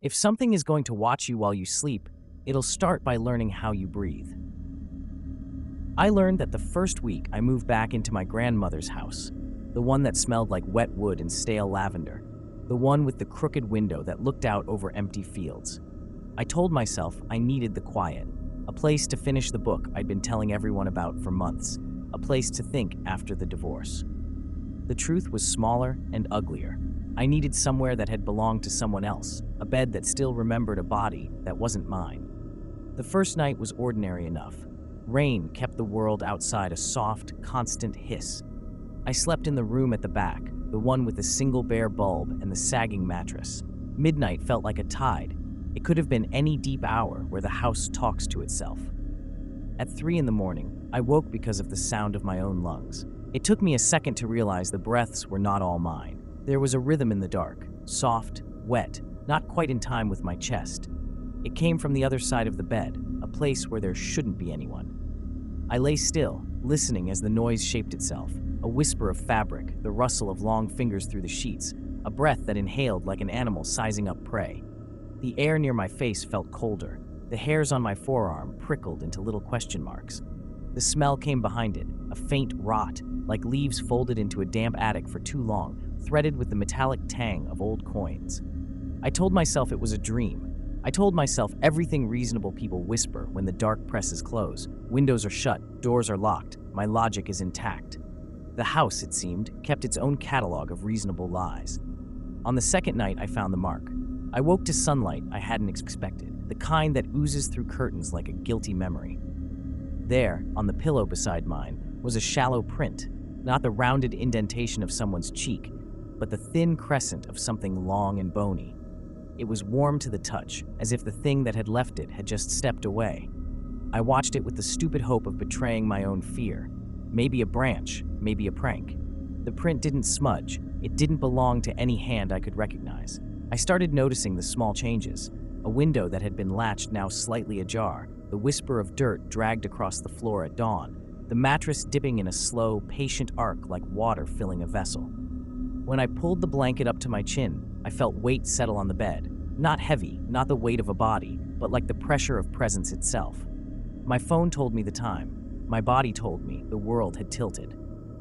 If something is going to watch you while you sleep, it'll start by learning how you breathe. I learned that the first week I moved back into my grandmother's house, the one that smelled like wet wood and stale lavender, the one with the crooked window that looked out over empty fields. I told myself I needed the quiet, a place to finish the book I'd been telling everyone about for months, a place to think after the divorce. The truth was smaller and uglier. I needed somewhere that had belonged to someone else, a bed that still remembered a body that wasn't mine. The first night was ordinary enough. Rain kept the world outside a soft, constant hiss. I slept in the room at the back, the one with the single bare bulb and the sagging mattress. Midnight felt like a tide. It could have been any deep hour where the house talks to itself. At 3 in the morning, I woke because of the sound of my own lungs. It took me a second to realize the breaths were not all mine. There was a rhythm in the dark, soft, wet, not quite in time with my chest. It came from the other side of the bed, a place where there shouldn't be anyone. I lay still, listening as the noise shaped itself, a whisper of fabric, the rustle of long fingers through the sheets, a breath that inhaled like an animal sizing up prey. The air near my face felt colder. The hairs on my forearm prickled into little question marks. The smell came behind it, a faint rot, like leaves folded into a damp attic for too long, threaded with the metallic tang of old coins. I told myself it was a dream. I told myself everything reasonable people whisper when the dark presses close. Windows are shut, doors are locked, my logic is intact. The house, it seemed, kept its own catalog of reasonable lies. On the second night, I found the mark. I woke to sunlight I hadn't expected, the kind that oozes through curtains like a guilty memory. There, on the pillow beside mine, was a shallow print, not the rounded indentation of someone's cheek, but the thin crescent of something long and bony. It was warm to the touch, as if the thing that had left it had just stepped away. I watched it with the stupid hope of betraying my own fear. Maybe a branch, maybe a prank. The print didn't smudge. It didn't belong to any hand I could recognize. I started noticing the small changes. A window that had been latched now slightly ajar, the whisper of dirt dragged across the floor at dawn, the mattress dipping in a slow, patient arc like water filling a vessel. When I pulled the blanket up to my chin, I felt weight settle on the bed. Not heavy, not the weight of a body, but like the pressure of presence itself. My phone told me the time. My body told me the world had tilted.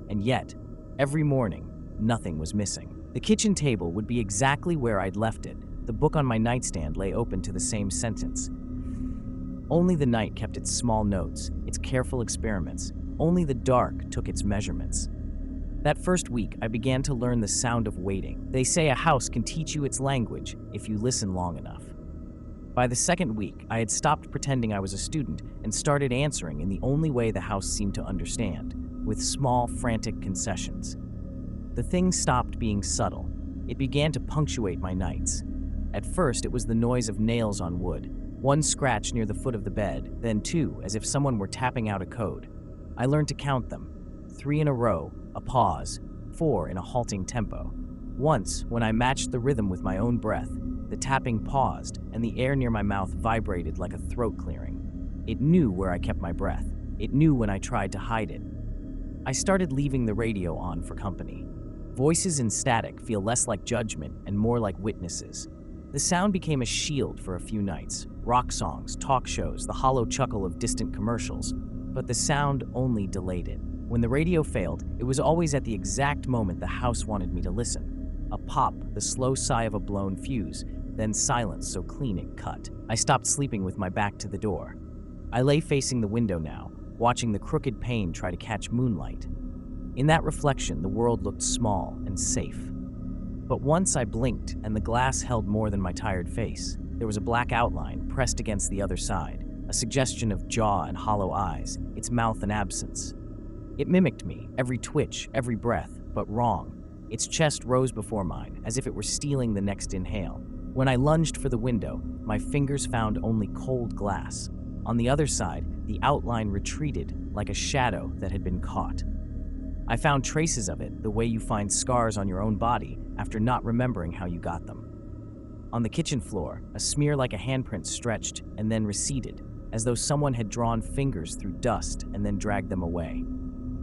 And yet, every morning, nothing was missing. The kitchen table would be exactly where I'd left it. The book on my nightstand lay open to the same sentence. Only the night kept its small notes, its careful experiments. Only the dark took its measurements. That first week, I began to learn the sound of waiting. They say a house can teach you its language if you listen long enough. By the second week, I had stopped pretending I was a student and started answering in the only way the house seemed to understand, with small, frantic concessions. The thing stopped being subtle. It began to punctuate my nights. At first, it was the noise of nails on wood, one scratch near the foot of the bed, then two, as if someone were tapping out a code. I learned to count them. 3 in a row, a pause, 4 in a halting tempo. Once, when I matched the rhythm with my own breath, the tapping paused and the air near my mouth vibrated like a throat clearing. It knew where I kept my breath. It knew when I tried to hide it. I started leaving the radio on for company. Voices in static feel less like judgment and more like witnesses. The sound became a shield for a few nights. Rock songs, talk shows, the hollow chuckle of distant commercials. But the sound only delayed it. When the radio failed, it was always at the exact moment the house wanted me to listen. A pop, the slow sigh of a blown fuse, then silence so clean it cut. I stopped sleeping with my back to the door. I lay facing the window now, watching the crooked pane try to catch moonlight. In that reflection, the world looked small and safe. But once I blinked, and the glass held more than my tired face. There was a black outline pressed against the other side, a suggestion of jaw and hollow eyes, its mouth an absence. It mimicked me, every twitch, every breath, but wrong. Its chest rose before mine, as if it were stealing the next inhale. When I lunged for the window, my fingers found only cold glass. On the other side, the outline retreated like a shadow that had been caught. I found traces of it, the way you find scars on your own body after not remembering how you got them. On the kitchen floor, a smear like a handprint stretched and then receded, as though someone had drawn fingers through dust and then dragged them away.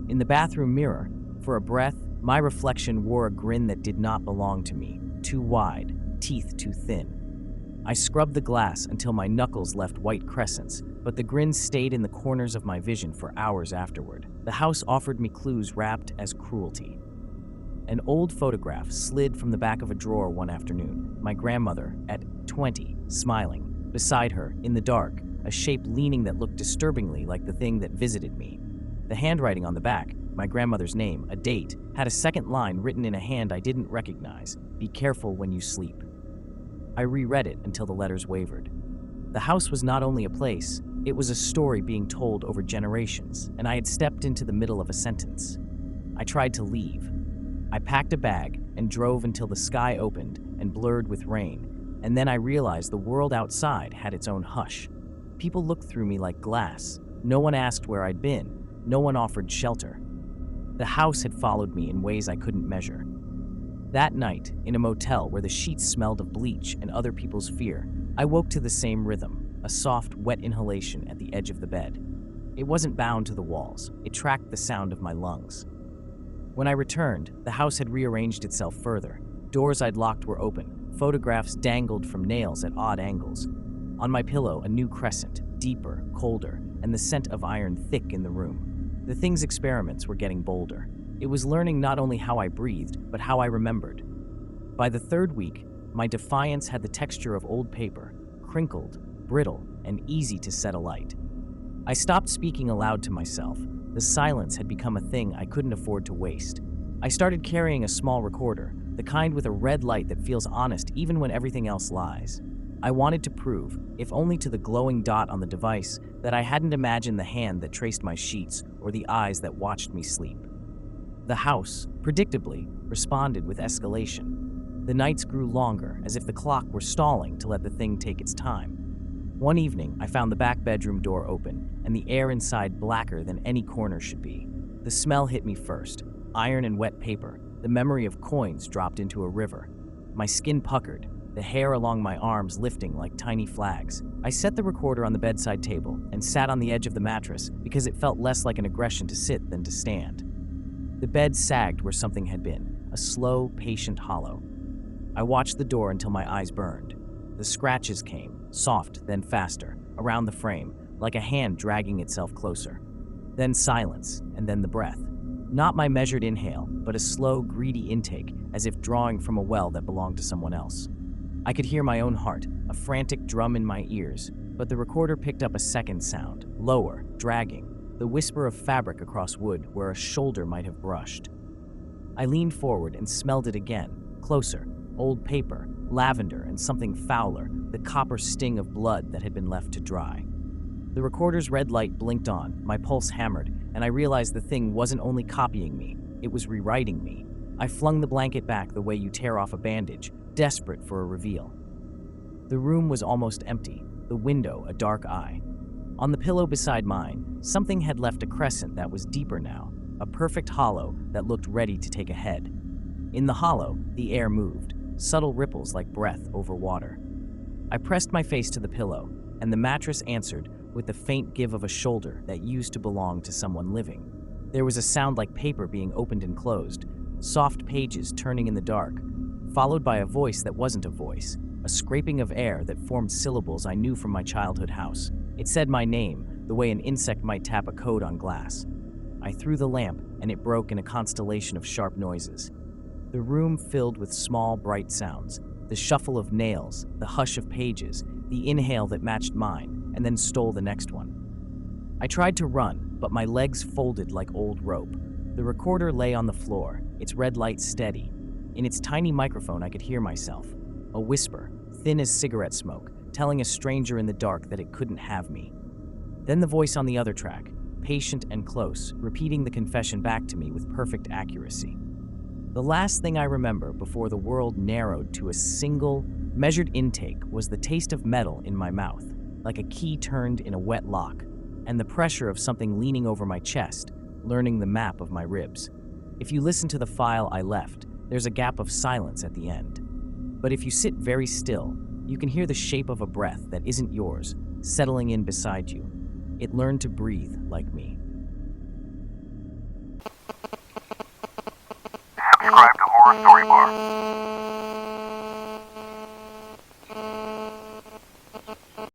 In the bathroom mirror, for a breath, my reflection wore a grin that did not belong to me, too wide, teeth too thin. I scrubbed the glass until my knuckles left white crescents, but the grin stayed in the corners of my vision for hours afterward. The house offered me clues wrapped as cruelty. An old photograph slid from the back of a drawer one afternoon. My grandmother, at 20, smiling. Beside her, in the dark, a shape leaning that looked disturbingly like the thing that visited me. The handwriting on the back, my grandmother's name, a date, had a second line written in a hand I didn't recognize. Be careful when you sleep. I reread it until the letters wavered. The house was not only a place, it was a story being told over generations, and I had stepped into the middle of a sentence. I tried to leave. I packed a bag and drove until the sky opened and blurred with rain, and then I realized the world outside had its own hush. People looked through me like glass. No one asked where I'd been. No one offered shelter. The house had followed me in ways I couldn't measure. That night, in a motel where the sheets smelled of bleach and other people's fear, I woke to the same rhythm, a soft, wet inhalation at the edge of the bed. It wasn't bound to the walls. It tracked the sound of my lungs. When I returned, the house had rearranged itself further. Doors I'd locked were open. Photographs dangled from nails at odd angles. On my pillow, a new crescent, deeper, colder, and the scent of iron thick in the room. The thing's experiments were getting bolder. It was learning not only how I breathed, but how I remembered. By the third week, my defiance had the texture of old paper, crinkled, brittle, and easy to set alight. I stopped speaking aloud to myself. The silence had become a thing I couldn't afford to waste. I started carrying a small recorder, the kind with a red light that feels honest even when everything else lies. I wanted to prove, if only to the glowing dot on the device, that I hadn't imagined the hand that traced my sheets or the eyes that watched me sleep. The house, predictably, responded with escalation. The nights grew longer, as if the clock were stalling to let the thing take its time. One evening, I found the back bedroom door open, and the air inside blacker than any corner should be. The smell hit me first, iron and wet paper. The memory of coins dropped into a river. My skin puckered, the hair along my arms lifting like tiny flags. I set the recorder on the bedside table and sat on the edge of the mattress because it felt less like an aggression to sit than to stand. The bed sagged where something had been, a slow, patient hollow. I watched the door until my eyes burned. The scratches came, soft, then faster, around the frame, like a hand dragging itself closer. Then silence, and then the breath. Not my measured inhale, but a slow, greedy intake, as if drawing from a well that belonged to someone else. I could hear my own heart, a frantic drum in my ears, but the recorder picked up a second sound, lower, dragging, the whisper of fabric across wood where a shoulder might have brushed. I leaned forward and smelled it again, closer, old paper, lavender, and something fouler, the copper sting of blood that had been left to dry. The recorder's red light blinked on, my pulse hammered, and I realized the thing wasn't only copying me, it was rewriting me. I flung the blanket back the way you tear off a bandage, desperate for a reveal. The room was almost empty, the window a dark eye. On the pillow beside mine, something had left a crescent that was deeper now, a perfect hollow that looked ready to take a head. In the hollow, the air moved, subtle ripples like breath over water. I pressed my face to the pillow, and the mattress answered with the faint give of a shoulder that used to belong to someone living. There was a sound like paper being opened and closed, soft pages turning in the dark, followed by a voice that wasn't a voice, a scraping of air that formed syllables I knew from my childhood house. It said my name, the way an insect might tap a code on glass. I threw the lamp, and it broke in a constellation of sharp noises. The room filled with small, bright sounds, the shuffle of nails, the hush of pages, the inhale that matched mine, and then stole the next one. I tried to run, but my legs folded like old rope. The recorder lay on the floor, its red light steady. In its tiny microphone, I could hear myself. A whisper, thin as cigarette smoke, telling a stranger in the dark that it couldn't have me. Then the voice on the other track, patient and close, repeating the confession back to me with perfect accuracy. The last thing I remember before the world narrowed to a single, measured intake was the taste of metal in my mouth, like a key turned in a wet lock, and the pressure of something leaning over my chest, learning the map of my ribs. If you listen to the file I left, there's a gap of silence at the end. But if you sit very still, you can hear the shape of a breath that isn't yours, settling in beside you. It learned to breathe like me. Subscribe to Horror Story Bar.